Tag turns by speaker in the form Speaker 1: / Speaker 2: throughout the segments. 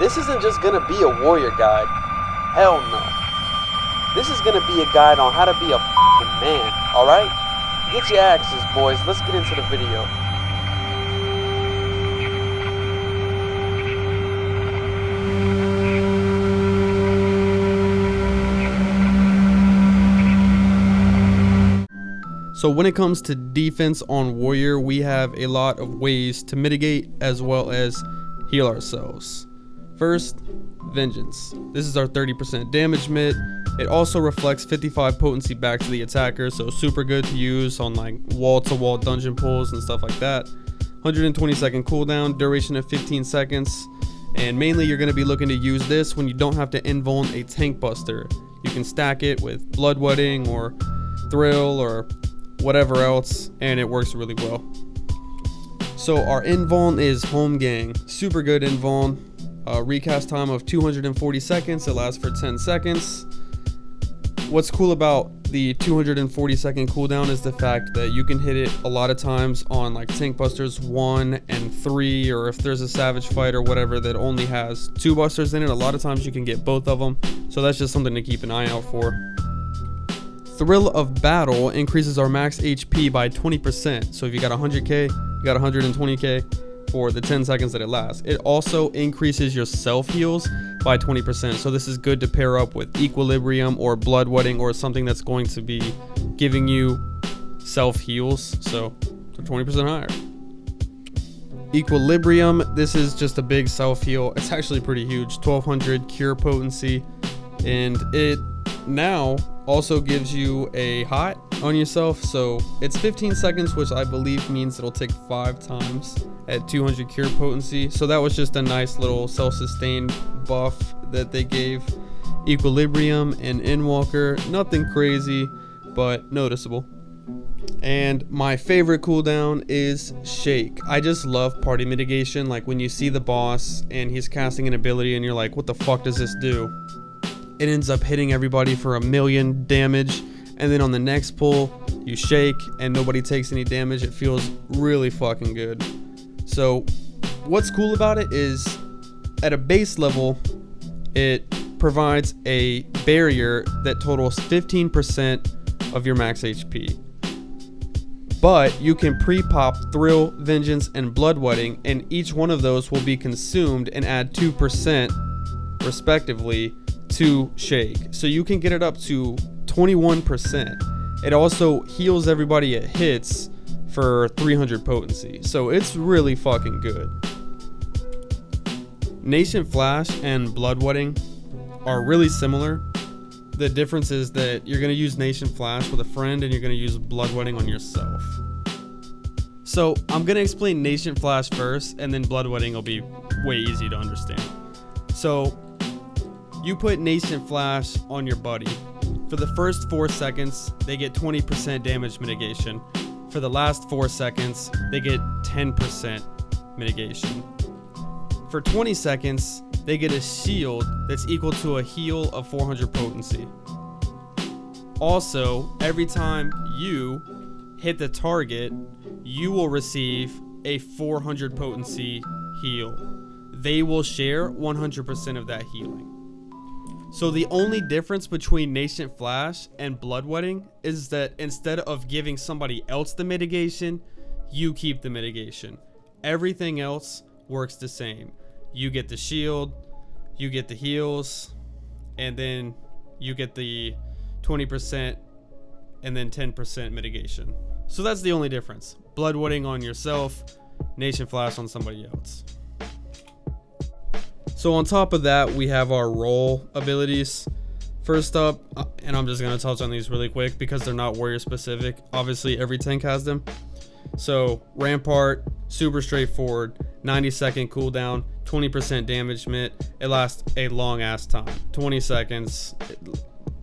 Speaker 1: This isn't just gonna be a warrior guide. Hell no. This is gonna be a guide on how to be a f***ing man, alright? Get your axes, boys. Let's get into the video. So when it comes to defense on warrior, we have a lot of ways to mitigate as well as heal ourselves. First, vengeance. This is our 30% damage mitt. It also reflects 55 potency back to the attacker, so super good to use on like wall-to-wall dungeon pulls and stuff like that. 120-second cooldown, duration of 15 seconds, and mainly you're going to be looking to use this when you don't have to invuln a tank buster. You can stack it with bloodwetting or thrill or whatever else, and it works really well. So our invuln is home gang. Super good invuln. Recast time of 240 seconds. It lasts for 10 seconds. What's cool about the 240 second cooldown is the fact that you can hit it a lot of times on like tank busters 1 and 3, or if there's a savage fight or whatever that only has 2 busters in it, a lot of times you can get both of them. So that's just something to keep an eye out for. Thrill of Battle increases our max HP by 20%. So if you got 100k, you got 120k for the 10 seconds that it lasts. It also increases your self heals by 20%. So this is good to pair up with Equilibrium or Bloodwetting or something that's going to be giving you self heals. So 20% higher. Equilibrium, this is just a big self heal. It's actually pretty huge, 1200 cure potency, and it now also gives you a hot on yourself. So it's 15 seconds, which I believe means it'll take 5 times at 200 cure potency. So that was just a nice little self-sustained buff that they gave Equilibrium and Endwalker. Nothing crazy, but noticeable. And my favorite cooldown is Shake. I just love party mitigation. Like when you see the boss and he's casting an ability and you're like, what the fuck does this do? It ends up hitting everybody for 1,000,000 damage, and then on the next pull you shake and nobody takes any damage. It feels really fucking good. So what's cool about it is at a base level it provides a barrier that totals 15% of your max HP, but you can pre-pop Thrill, Vengeance, and Bloodwetting, and each one of those will be consumed and add 2% respectively to Shake. So you can get it up to 21%. It also heals everybody it hits for 300 potency. So it's really fucking good. Nation Flash and Bloodwetting are really similar. The difference is that you're going to use Nation Flash with a friend and you're going to use Bloodwetting on yourself. So I'm going to explain Nation Flash first, and then Bloodwetting will be way easy to understand. So you put Nation Flash on your buddy. For the first 4 seconds, they get 20% damage mitigation. For the last 4 seconds, they get 10% mitigation. For 20 seconds, they get a shield that's equal to a heal of 400 potency. Also, every time you hit the target, you will receive a 400 potency heal. They will share 100% of that healing. So the only difference between Nascent Flash and Bloodwetting is that instead of giving somebody else the mitigation, you keep the mitigation. Everything else works the same. You get the shield, you get the heals, and then you get the 20% and then 10% mitigation. So that's the only difference. Bloodwetting on yourself, Nation Flash on somebody else. So on top of that, we have our roll abilities. First up, and I'm just going to touch on these really quick because they're not warrior specific. Obviously, every tank has them. So Rampart, super straightforward, 90-second cooldown, 20% damage mitt. It lasts a long ass time, 20 seconds.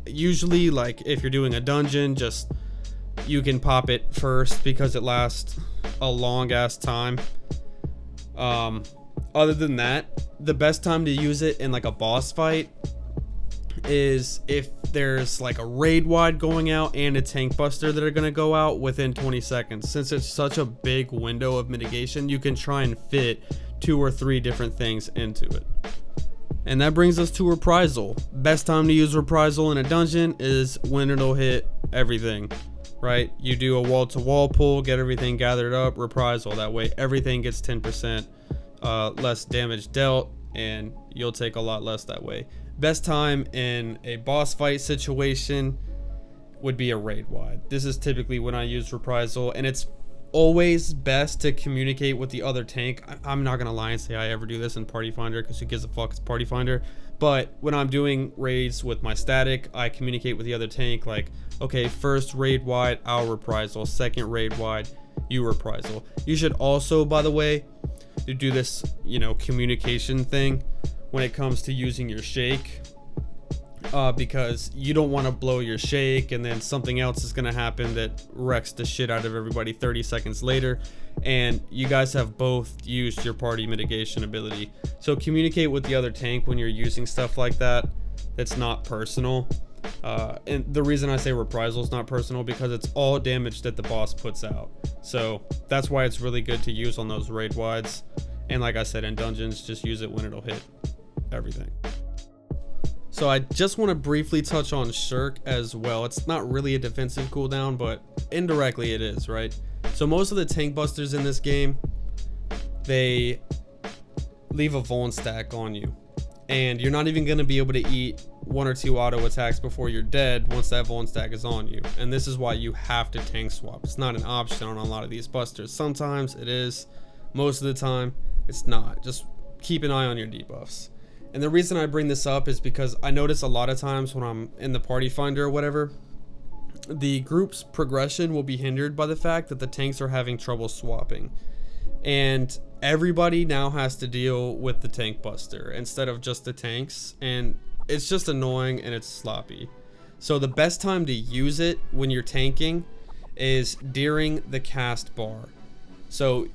Speaker 1: Usually, like if you're doing a dungeon, just you can pop it first because it lasts a long ass time. Other than that, the best time to use it in like a boss fight is if there's like a raid wide going out and a tank buster that are going to go out within 20 seconds. Since it's such a big window of mitigation, you can try and fit 2 or 3 different things into it. And that brings us to reprisal. Best time to use reprisal in a dungeon is when it'll hit everything, right? You do a wall-to-wall pull, get everything gathered up, reprisal. That way everything gets 10% less damage dealt, and you'll take a lot less that way. Best time in a boss fight situation would be a raid wide. This is typically when I use reprisal, and it's always best to communicate with the other tank. I'm not gonna lie and say I ever do this in Party Finder, because who gives a fuck, it's Party Finder. But when I'm doing raids with my static, I communicate with the other tank like, okay, first raid wide, I'll reprisal. Second raid wide, you reprisal. You should also, by the way, do this, communication thing when it comes to using your shake. Because you don't want to blow your shake and then something else is going to happen that wrecks the shit out of everybody 30 seconds later, and you guys have both used your party mitigation ability. So communicate with the other tank when you're using stuff like that. That's not personal. And the reason I say reprisal is not personal because it's all damage that the boss puts out. So that's why it's really good to use on those raid wides. And like I said, in dungeons, just use it when it'll hit everything. So I just want to briefly touch on Shirk as well. It's not really a defensive cooldown, but indirectly it is, right? So most of the tank busters in this game, they leave a Vuln stack on you. And you're not even going to be able to eat 1 or 2 auto attacks before you're dead once that Vuln stack is on you. And this is why you have to tank swap. It's not an option on a lot of these busters. Sometimes it is. Most of the time, it's not. Just keep an eye on your debuffs. And the reason I bring this up is because I notice a lot of times when I'm in the Party Finder or whatever, the group's progression will be hindered by the fact that the tanks are having trouble swapping. And everybody now has to deal with the tank buster instead of just the tanks. And it's just annoying and it's sloppy. So the best time to use it when you're tanking is during the cast bar. So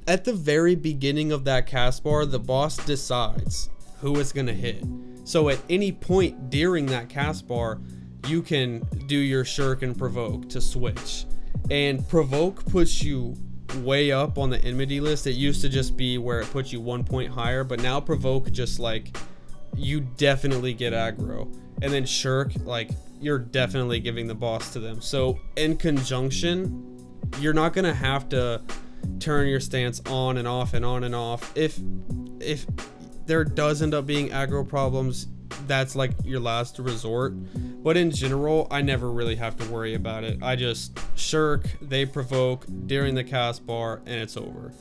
Speaker 1: at the very beginning of that cast bar, the boss decides who it's gonna hit. So at any point during that cast bar, you can do your Shirk and Provoke to switch. And Provoke puts you way up on the enmity list. It used to just be where it puts you 1 point higher, but now Provoke just like, you definitely get aggro. And then Shirk, like, you're definitely giving the boss to them. So in conjunction, you're not gonna have to turn your stance on and off and on and off. If there does end up being aggro problems, that's like your last resort, but in general I never really have to worry about it. I just Shirk, they Provoke during the cast bar, and it's over.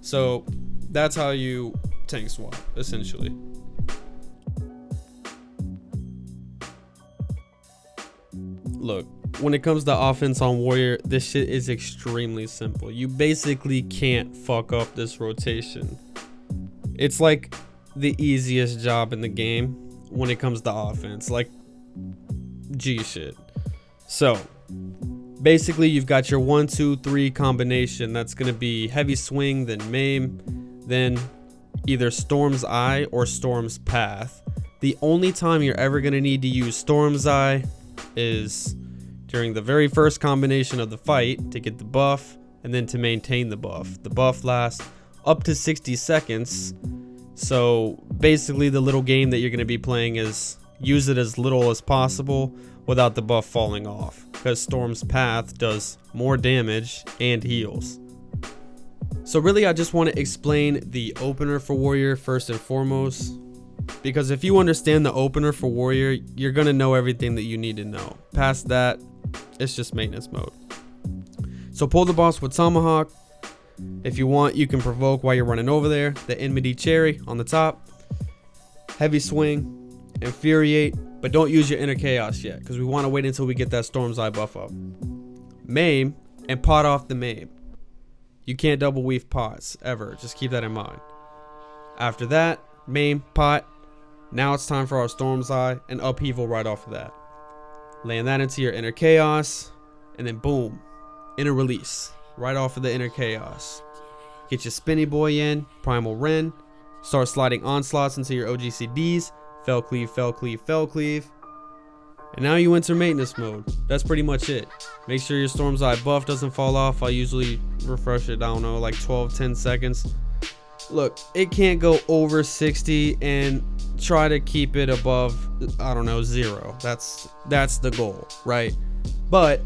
Speaker 1: So that's how you tank swap essentially. Look, when it comes to offense on Warrior, this shit is extremely simple. You basically can't fuck up this rotation. It's like the easiest job in the game when it comes to offense, like G shit. So basically you've got your 1 2 3 combination. That's gonna be heavy swing, then maim, then either Storm's Eye or Storm's Path. The only time you're ever gonna need to use Storm's Eye is during the very first combination of the fight to get the buff and then to maintain the buff. The buff lasts up to 60 seconds. So basically the little game that you're going to be playing is use it as little as possible without the buff falling off, because Storm's Path does more damage and heals. So really I just want to explain the opener for Warrior first and foremost, because if you understand the opener for Warrior, you're going to know everything that you need to know. Past that, it's just maintenance mode. So pull the boss with Tomahawk. If you want, you can Provoke while you're running over there. The enmity cherry on the top. Heavy swing, Infuriate, but don't use your inner chaos yet, because we want to wait until we get that Storm's Eye buff up. Maim and pot off the maim. You can't double weave pots ever, just keep that in mind. After that, maim, pot. Now it's time for our Storm's Eye and upheaval right off of that. Laying that into your inner chaos, and then boom, inner release right off of the inner chaos. Get your spinny boy in, primal Ren, start sliding onslaughts into your OGCDs, fell cleave, fell cleave, fell cleave, and now you enter maintenance mode. That's pretty much it. Make sure your Storm's Eye buff doesn't fall off. I usually refresh it, I don't know, like 12-10 seconds. Look, it can't go over 60, and try to keep it above, I don't know, 0. That's the goal, right? But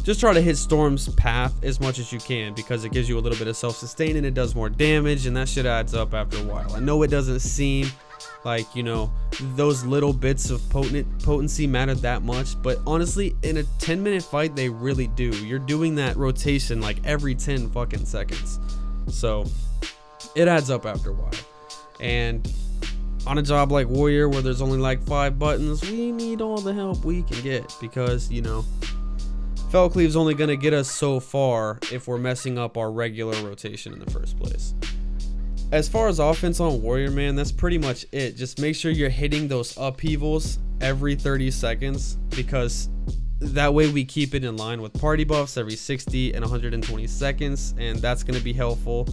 Speaker 1: just try to hit Storm's path as much as you can, because it gives you a little bit of self-sustain and it does more damage, and that shit adds up after a while. I know it doesn't seem like, you know, those little bits of potency matter that much, but honestly, in a 10-minute fight, they really do. You're doing that rotation like every 10 fucking seconds. So it adds up after a while. And on a job like Warrior, where there's only like 5 buttons, we need all the help we can get, because, you know, Felcleave's only going to get us so far if we're messing up our regular rotation in the first place. As far as offense on Warrior, man, that's pretty much it. Just make sure you're hitting those upheavals every 30 seconds, because that way we keep it in line with party buffs every 60 and 120 seconds, and that's going to be helpful.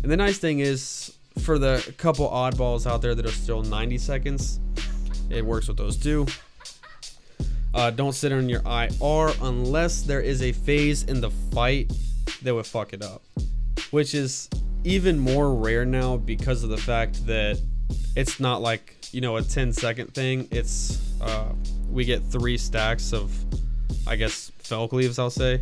Speaker 1: And the nice thing is, for the couple oddballs out there that are still 90 seconds, it works with those too. Don't sit on your IR unless there is a phase in the fight that would fuck it up, which is even more rare now because of the fact that it's not like, you know, a 10-second thing. It's we get 3 stacks of, I guess, Felcleaves, I'll say.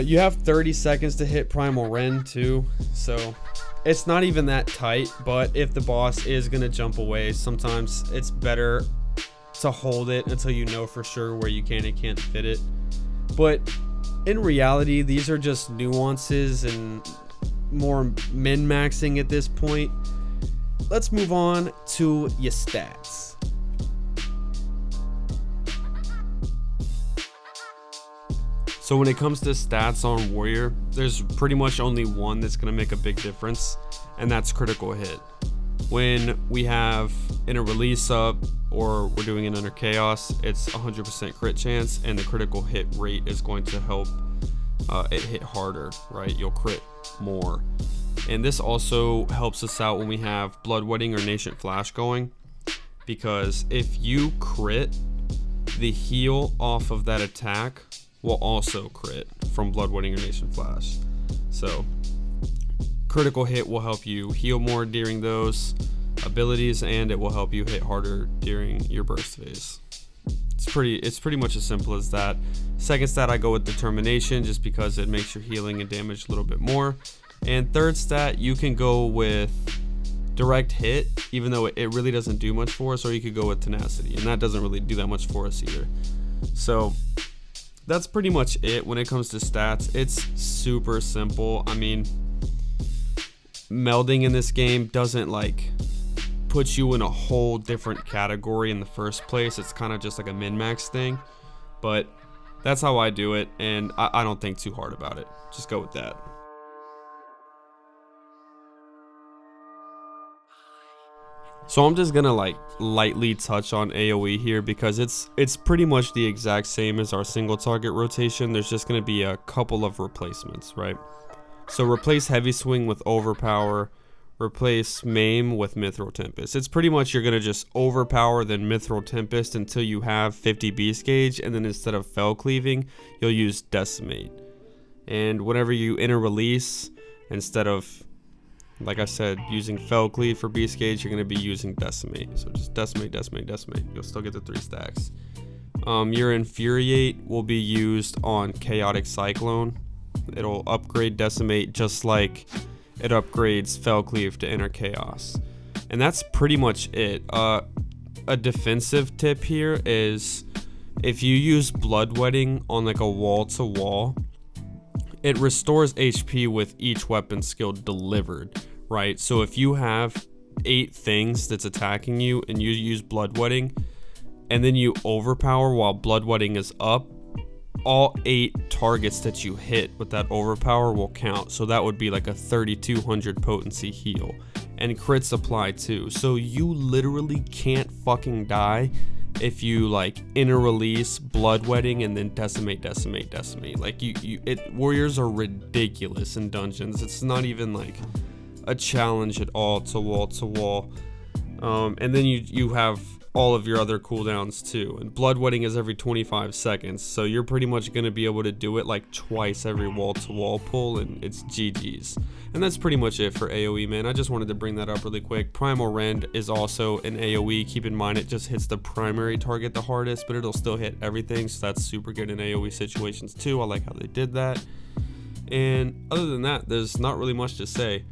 Speaker 1: You have 30 seconds to hit Primal Ren too, so it's not even that tight. But if the boss is gonna jump away, sometimes it's better to hold it until you know for sure where you can and can't fit it. But in reality, these are just nuances and more min-maxing at this point. Let's move on to your stats. So when it comes to stats on Warrior, there's pretty much only one that's going to make a big difference, and that's critical hit. When we have in a release up or we're doing it under chaos, it's 100% crit chance, and the critical hit rate is going to help it hit harder, right? You'll crit more. And this also helps us out when we have Bloodwedding or Nascent Flash going, because if you crit, the heal off of that attack will also crit from Bloodwedding or Nascent Flash. So critical hit will help you heal more during those abilities, and it will help you hit harder during your burst phase. It's pretty much as simple as that. Second stat, I go with Determination, just because it makes your healing and damage a little bit more. And third stat, you can go with Direct Hit, even though it really doesn't do much for us, or you could go with Tenacity, and that doesn't really do that much for us either. So that's pretty much it when it comes to stats. It's super simple. I mean, melding in this game doesn't like put you in a whole different category in the first place. It's kind of just like a min-max thing, but that's how I do it, and I don't think too hard about it. Just go with that. So I'm just gonna like lightly touch on AoE here, because it's pretty much the exact same as our single target rotation. There's just gonna be a couple of replacements, right? So replace Heavy Swing with Overpower, replace Maim with Mithril Tempest. It's pretty much you're gonna just overpower then Mithril Tempest until you have 50 beast gauge, and then instead of Fell Cleaving, you'll use Decimate. And whenever you enter release, instead of, like I said, using Fell Cleave for beast gauge, you're gonna be using Decimate. So just Decimate, Decimate, Decimate. You'll still get the 3 stacks. Your Infuriate will be used on Chaotic Cyclone. It'll upgrade Decimate just like it upgrades Fell Cleave to enter chaos. And that's pretty much it. A defensive tip here is, if you use Bloodwedding on like a wall to wall, it restores HP with each weapon skill delivered, right? So if you have 8 things that's attacking you and you use Bloodwedding, and then you overpower while Bloodwedding is up, all 8 targets that you hit with that overpower will count. So that would be like a 3200 potency heal, and crits apply too. So you literally can't fucking die if you like inner release Bloodwedding and then decimate. Like warriors are ridiculous in dungeons. It's not even like a challenge at all to wall to wall. And then you have all of your other cooldowns too. And bloodwetting is every 25 seconds, so you're pretty much going to be able to do it like twice every wall-to-wall pull, and it's GG's. And that's pretty much it for AoE, man. I just wanted to bring that up really quick. Primal Rend is also an AoE. Keep in mind it just hits the primary target the hardest, but it'll still hit everything, so that's super good in AoE situations too. I like how they did that. And other than that, there's not really much to say.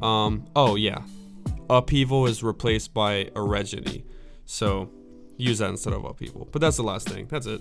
Speaker 1: Oh yeah, Upheaval is replaced by Orogeny, so use that instead of Upheaval. But that's the last thing. That's it.